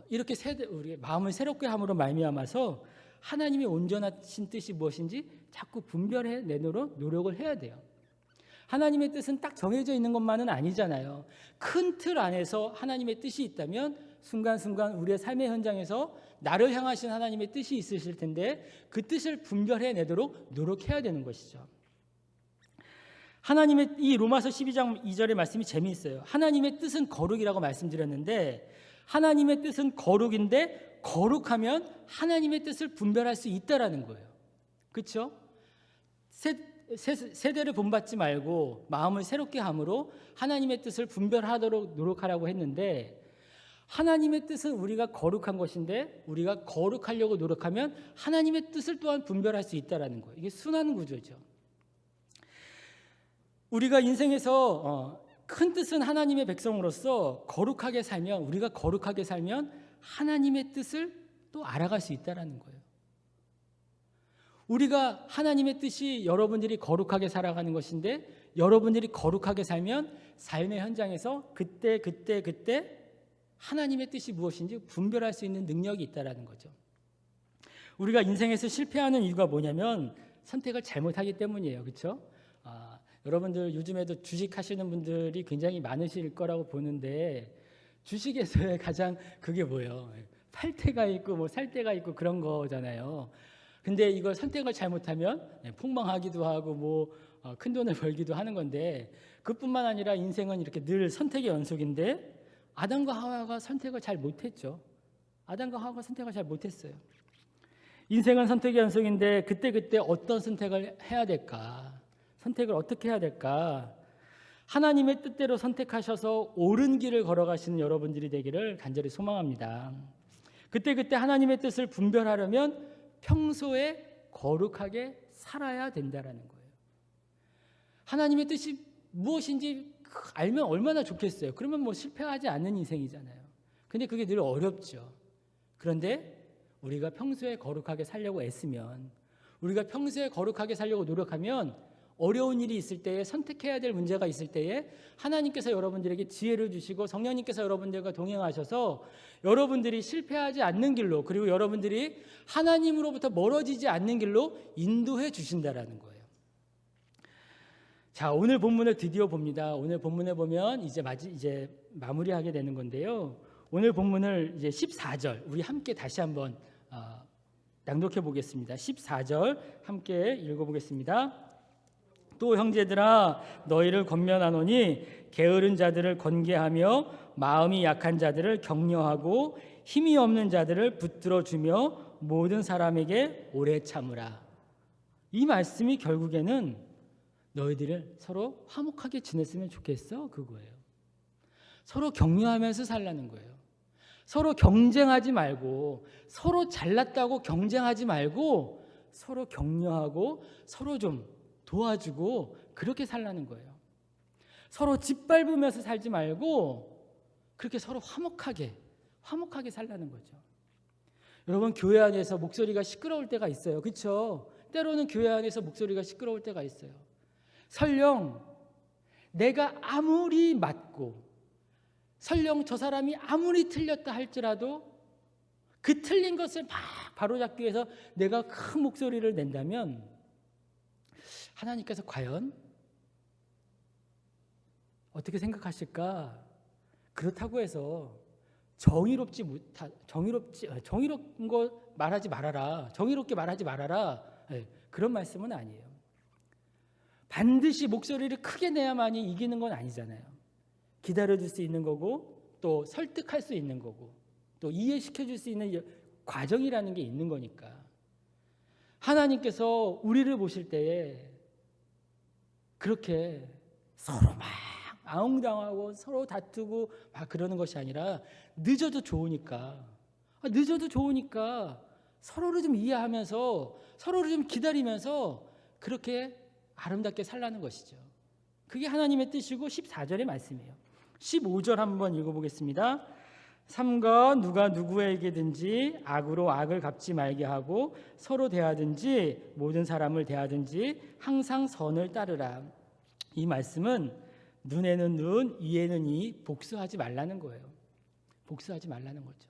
이렇게 우리의 마음을 새롭게 함으로 말미암아서 하나님의 온전하신 뜻이 무엇인지 자꾸 분별해 내도록 노력을 해야 돼요. 하나님의 뜻은 딱 정해져 있는 것만은 아니잖아요. 큰 틀 안에서 하나님의 뜻이 있다면 순간순간 우리의 삶의 현장에서 나를 향하신 하나님의 뜻이 있으실 텐데 그 뜻을 분별해 내도록 노력해야 되는 것이죠. 하나님의 이 로마서 12장 2절의 말씀이 재미있어요. 하나님의 뜻은 거룩이라고 말씀드렸는데 하나님의 뜻은 거룩인데 거룩하면 하나님의 뜻을 분별할 수 있다라는 거예요. 그렇죠? 세대를 본받지 말고 마음을 새롭게 함으로 하나님의 뜻을 분별하도록 노력하라고 했는데 하나님의 뜻은 우리가 거룩한 것인데 우리가 거룩하려고 노력하면 하나님의 뜻을 또한 분별할 수 있다라는 거예요. 이게 순환 구조죠. 우리가 인생에서 큰 뜻은 하나님의 백성으로서 거룩하게 살면 우리가 거룩하게 살면 하나님의 뜻을 또 알아갈 수 있다라는 거예요. 우리가 하나님의 뜻이 여러분들이 거룩하게 살아가는 것인데 여러분들이 거룩하게 살면 삶의 현장에서 그때 하나님의 뜻이 무엇인지 분별할 수 있는 능력이 있다라는 거죠. 우리가 인생에서 실패하는 이유가 뭐냐면 선택을 잘못하기 때문이에요. 그렇죠? 여러분들 요즘에도 주식하시는 분들이 굉장히 많으실 거라고 보는데 주식에서의 가장 그게 뭐예요? 팔 때가 있고 뭐 살 때가 있고 그런 거잖아요. 근데 이걸 선택을 잘못하면 폭망하기도 하고 뭐 큰 돈을 벌기도 하는 건데 그뿐만 아니라 인생은 이렇게 늘 선택의 연속인데 아담과 하와가 선택을 잘 못했죠. 아담과 하와가 선택을 잘 못했어요. 인생은 선택의 연속인데 그때 어떤 선택을 해야 될까? 선택을 어떻게 해야 될까? 하나님의 뜻대로 선택하셔서 옳은 길을 걸어가시는 여러분들이 되기를 간절히 소망합니다. 그때그때 하나님의 뜻을 분별하려면 평소에 거룩하게 살아야 된다라는 거예요. 하나님의 뜻이 무엇인지 알면 얼마나 좋겠어요. 그러면 뭐 실패하지 않는 인생이잖아요. 근데 그게 늘 어렵죠. 그런데 우리가 평소에 거룩하게 살려고 애쓰면, 우리가 평소에 거룩하게 살려고 노력하면 어려운 일이 있을 때에, 선택해야 될 문제가 있을 때에 하나님께서 여러분들에게 지혜를 주시고 성령님께서 여러분들과 동행하셔서 여러분들이 실패하지 않는 길로, 그리고 여러분들이 하나님으로부터 멀어지지 않는 길로 인도해 주신다라는 거예요. 자, 오늘 본문을 드디어 봅니다. 오늘 본문에 보면 이제 마무리하게 되는 건데요. 오늘 본문을 이제 14절 우리 함께 다시 한번 낭독해 보겠습니다. 14절 함께 읽어보겠습니다. 또 형제들아 너희를 권면하노니 게으른 자들을 권계하며 마음이 약한 자들을 격려하고 힘이 없는 자들을 붙들어 주며 모든 사람에게 오래 참으라. 이 말씀이 결국에는 너희들을 서로 화목하게 지냈으면 좋겠어, 그거예요. 서로 격려하면서 살라는 거예요. 서로 경쟁하지 말고, 서로 잘났다고 경쟁하지 말고 서로 격려하고 서로 좀 도와주고 그렇게 살라는 거예요. 서로 짓밟으면서 살지 말고 그렇게 서로 화목하게 살라는 거죠. 여러분, 교회 안에서 목소리가 시끄러울 때가 있어요. 그렇죠? 때로는 교회 안에서 목소리가 시끄러울 때가 있어요. 설령 내가 아무리 맞고, 설령 저 사람이 아무리 틀렸다 할지라도 그 틀린 것을 막 바로잡기 위해서 내가 큰 목소리를 낸다면 하나님께서 과연 어떻게 생각하실까? 그렇다고 해서 정의로운 거 말하지 말아라, 정의롭게 말하지 말아라, 그런 말씀은 아니에요. 반드시 목소리를 크게 내야만이 이기는 건 아니잖아요. 기다려줄 수 있는 거고, 또 설득할 수 있는 거고, 또 이해시켜줄 수 있는 과정이라는 게 있는 거니까. 하나님께서 우리를 보실 때에 그렇게 서로 막 아웅다웅하고 서로 다투고 막 그러는 것이 아니라 늦어도 좋으니까 서로를 좀 이해하면서 서로를 좀 기다리면서 그렇게 아름답게 살라는 것이죠. 그게 하나님의 뜻이고 14절의 말씀이에요. 15절 한번 읽어보겠습니다. 삼가 누가 누구에게든지 악으로 악을 갚지 말게 하고 서로 대하든지 모든 사람을 대하든지 항상 선을 따르라. 이 말씀은 눈에는 눈, 이에는 이, 복수하지 말라는 거예요. 복수하지 말라는 거죠.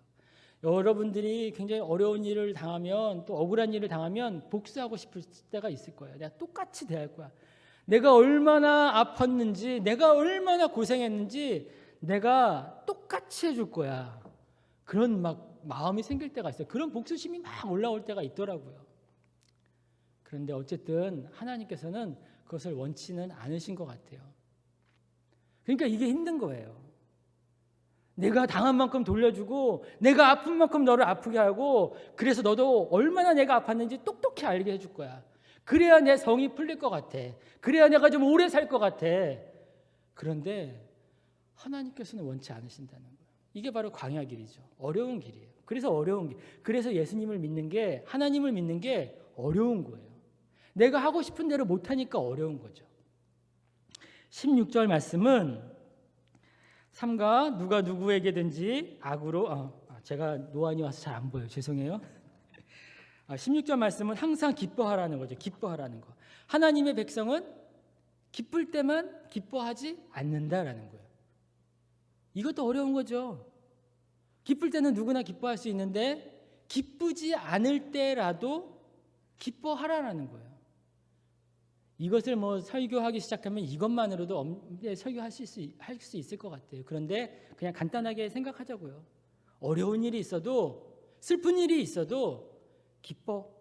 여러분들이 굉장히 어려운 일을 당하면, 또 억울한 일을 당하면 복수하고 싶을 때가 있을 거예요. 내가 똑같이 대할 거야. 내가 얼마나 아팠는지, 내가 얼마나 고생했는지 내가 똑같이 해줄 거야. 그런 막 마음이 생길 때가 있어요. 그런 복수심이 막 올라올 때가 있더라고요. 그런데 어쨌든 하나님께서는 그것을 원치는 않으신 것 같아요. 그러니까 이게 힘든 거예요. 내가 당한 만큼 돌려주고, 내가 아픈 만큼 너를 아프게 하고, 그래서 너도 얼마나 내가 아팠는지 똑똑히 알게 해줄 거야. 그래야 내 성이 풀릴 것 같아. 그래야 내가 좀 오래 살 것 같아. 그런데 하나님께서는 원치 않으신다는 거예요. 이게 바로 광야길이죠. 어려운 길이에요. 그래서 어려운 길. 그래서 예수님을 믿는 게, 하나님을 믿는 게 어려운 거예요. 내가 하고 싶은 대로 못하니까 어려운 거죠. 16절 말씀은 삼가 누가 누구에게든지 악으로, 제가 노안이 와서 잘 안 보여요. 죄송해요. 16절 말씀은 항상 기뻐하라는 거죠. 기뻐하라는 거. 하나님의 백성은 기쁠 때만 기뻐하지 않는다라는 거예요. 이것도 어려운 거죠. 기쁠 때는 누구나 기뻐할 수 있는데 기쁘지 않을 때라도 기뻐하라는 거예요. 이것을 설교하기 시작하면 이것만으로도 설교할 수 있을 것 같아요. 그런데 그냥 간단하게 생각하자고요. 어려운 일이 있어도, 슬픈 일이 있어도 기뻐하자.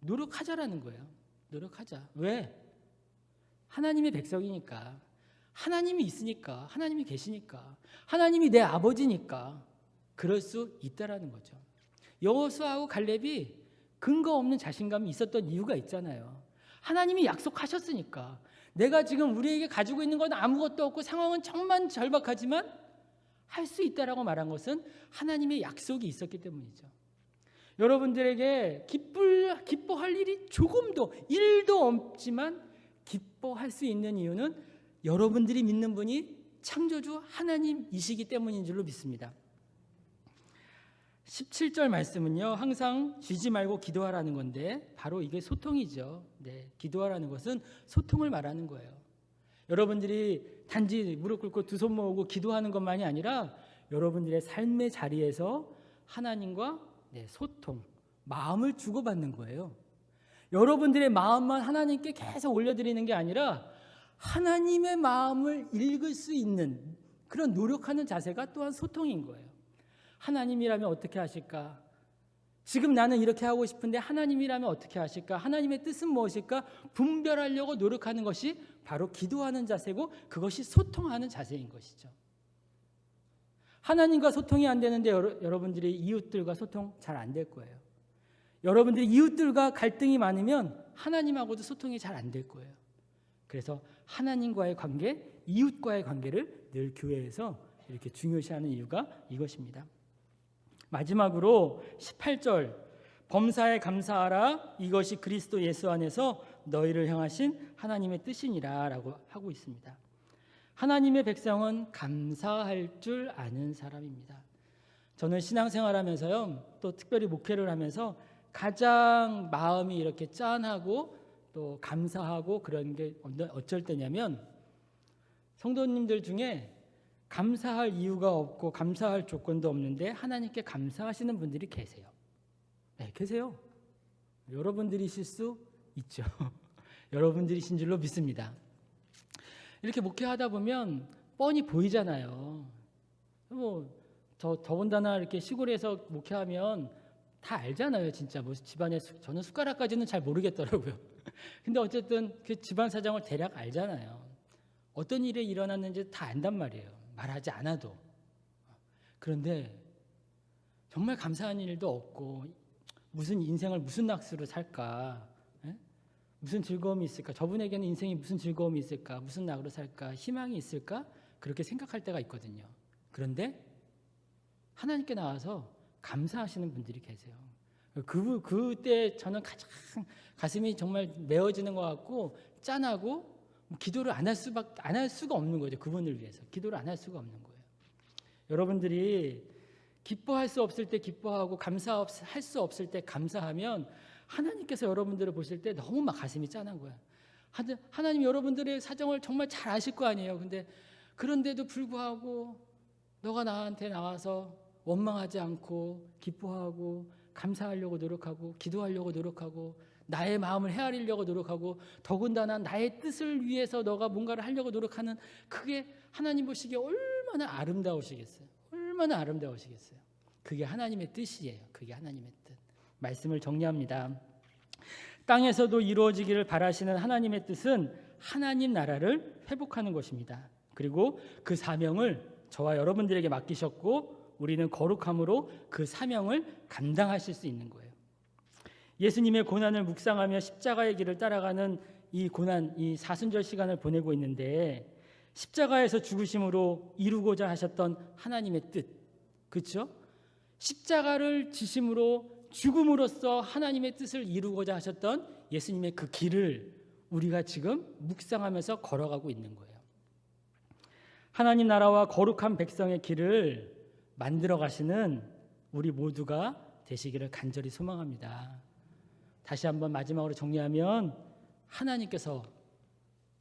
노력하자라는 거예요. 노력하자. 왜? 하나님의 백성이니까. 하나님이 있으니까. 하나님이 계시니까. 하나님이 내 아버지니까 그럴 수 있다라는 거죠. 여호수아하고 갈렙이 근거 없는 자신감이 있었던 이유가 있잖아요. 하나님이 약속하셨으니까. 내가 지금 우리에게 가지고 있는 건 아무것도 없고 상황은 정말 절박하지만 할 수 있다라고 말한 것은 하나님의 약속이 있었기 때문이죠. 여러분들에게 기뻐할 일이 조금도 1도 없지만 기뻐할 수 있는 이유는 여러분들이 믿는 분이 창조주 하나님이시기 때문인 줄로 믿습니다. 17절 말씀은요, 항상 쉬지 말고 기도하라는 건데 바로 이게 소통이죠. 네, 기도하라는 것은 소통을 말하는 거예요. 여러분들이 단지 무릎 꿇고 두 손 모으고 기도하는 것만이 아니라 여러분들의 삶의 자리에서 하나님과 소통, 마음을 주고받는 거예요. 여러분들의 마음만 하나님께 계속 올려드리는 게 아니라 하나님의 마음을 읽을 수 있는 그런 노력하는 자세가 또한 소통인 거예요. 하나님이라면 어떻게 하실까? 지금 나는 이렇게 하고 싶은데 하나님이라면 어떻게 하실까? 하나님의 뜻은 무엇일까? 분별하려고 노력하는 것이 바로 기도하는 자세고 그것이 소통하는 자세인 것이죠. 하나님과 소통이 안 되는데 여러분들이 이웃들과 소통 잘 안 될 거예요. 여러분들이 이웃들과 갈등이 많으면 하나님하고도 소통이 잘 안 될 거예요. 그래서 하나님과의 관계, 이웃과의 관계를 늘 교회에서 이렇게 중요시하는 이유가 이것입니다. 마지막으로 18절, 범사에 감사하라, 이것이 그리스도 예수 안에서 너희를 향하신 하나님의 뜻이니라 라고 하고 있습니다. 하나님의 백성은 감사할 줄 아는 사람입니다. 저는 신앙생활하면서요, 또 특별히 목회를 하면서 가장 마음이 이렇게 짠하고 또 감사하고 그런 게 어쩔 때냐면 성도님들 중에 감사할 이유가 없고 감사할 조건도 없는데 하나님께 감사하시는 분들이 계세요. 네, 계세요. 여러분들이실 수 있죠. 여러분들이신 줄로 믿습니다. 이렇게 목회하다 보면 뻔히 보이잖아요. 더군다나 이렇게 시골에서 목회하면 다 알잖아요. 진짜 뭐 집안에 저는 숟가락까지는 잘 모르겠더라고요. 근데 어쨌든 그 집안 사정을 대략 알잖아요. 어떤 일이 일어났는지 다 안단 말이에요. 말하지 않아도. 그런데 정말 감사한 일도 없고 무슨 인생을 무슨 낙수로 살까? 에? 무슨 즐거움이 있을까? 저분에게는 인생이 무슨 즐거움이 있을까? 무슨 낙으로 살까? 희망이 있을까? 그렇게 생각할 때가 있거든요. 그런데 하나님께 나와서 감사하시는 분들이 계세요. 그때 저는 가장 가슴이 정말 메어지는 것 같고 짠하고 기도를 안 할 수가 없는 거죠. 그분을 위해서 기도를 안 할 수가 없는 거예요. 여러분들이 기뻐할 수 없을 때 기뻐하고 감사할 수 없을 때 감사하면 하나님께서 여러분들을 보실 때 너무 막 가슴이 짠한 거예요. 하나님 여러분들의 사정을 정말 잘 아실 거 아니에요. 근데 그런데도 불구하고 너가 나한테 나와서 원망하지 않고 기뻐하고 감사하려고 노력하고 기도하려고 노력하고 나의 마음을 헤아리려고 노력하고 더군다나 나의 뜻을 위해서 너가 뭔가를 하려고 노력하는 그게 하나님 보시기에 얼마나 아름다우시겠어요. 얼마나 아름다우시겠어요. 그게 하나님의 뜻이에요. 그게 하나님의 뜻. 말씀을 정리합니다. 땅에서도 이루어지기를 바라시는 하나님의 뜻은 하나님 나라를 회복하는 것입니다. 그리고 그 사명을 저와 여러분들에게 맡기셨고 우리는 거룩함으로 그 사명을 감당하실 수 있는 거예요. 예수님의 고난을 묵상하며 십자가의 길을 따라가는 이 사순절 시간을 보내고 있는데 십자가에서 죽으심으로 이루고자 하셨던 하나님의 뜻, 그렇죠? 십자가를 지심으로 죽음으로써 하나님의 뜻을 이루고자 하셨던 예수님의 그 길을 우리가 지금 묵상하면서 걸어가고 있는 거예요. 하나님 나라와 거룩한 백성의 길을 만들어 가시는 우리 모두가 되시기를 간절히 소망합니다. 다시 한번 마지막으로 정리하면 하나님께서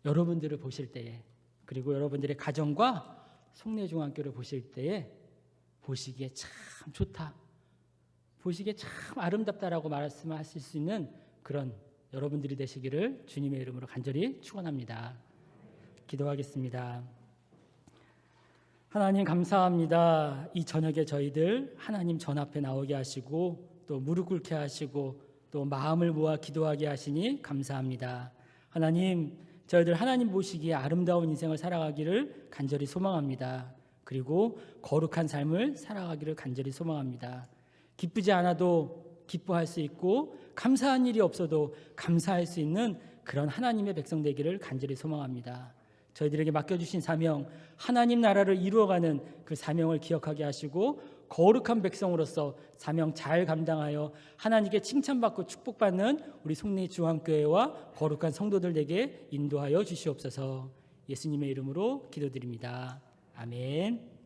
여러분들을 보실 때에 그리고 여러분들의 가정과 송내중앙교를 보실 때에 보시기에 참 좋다, 보시기에 참 아름답다라고 말씀하실 수 있는 그런 여러분들이 되시기를 주님의 이름으로 간절히 축원합니다. 기도하겠습니다. 하나님 감사합니다. 이 저녁에 저희들 하나님 전 앞에 나오게 하시고 또 무릎 꿇게 하시고 또 마음을 모아 기도하게 하시니 감사합니다. 하나님, 저희들 하나님 보시기에 아름다운 인생을 살아가기를 간절히 소망합니다. 그리고 거룩한 삶을 살아가기를 간절히 소망합니다. 기쁘지 않아도 기뻐할 수 있고 감사한 일이 없어도 감사할 수 있는 그런 하나님의 백성 되기를 간절히 소망합니다. 저희들에게 맡겨주신 사명, 하나님 나라를 이루어가는 그 사명을 기억하게 하시고 거룩한 백성으로서 사명 잘 감당하여 하나님께 칭찬받고 축복받는 우리 송리 중앙교회와 거룩한 성도들에게 인도하여 주시옵소서. 예수님의 이름으로 기도드립니다. 아멘.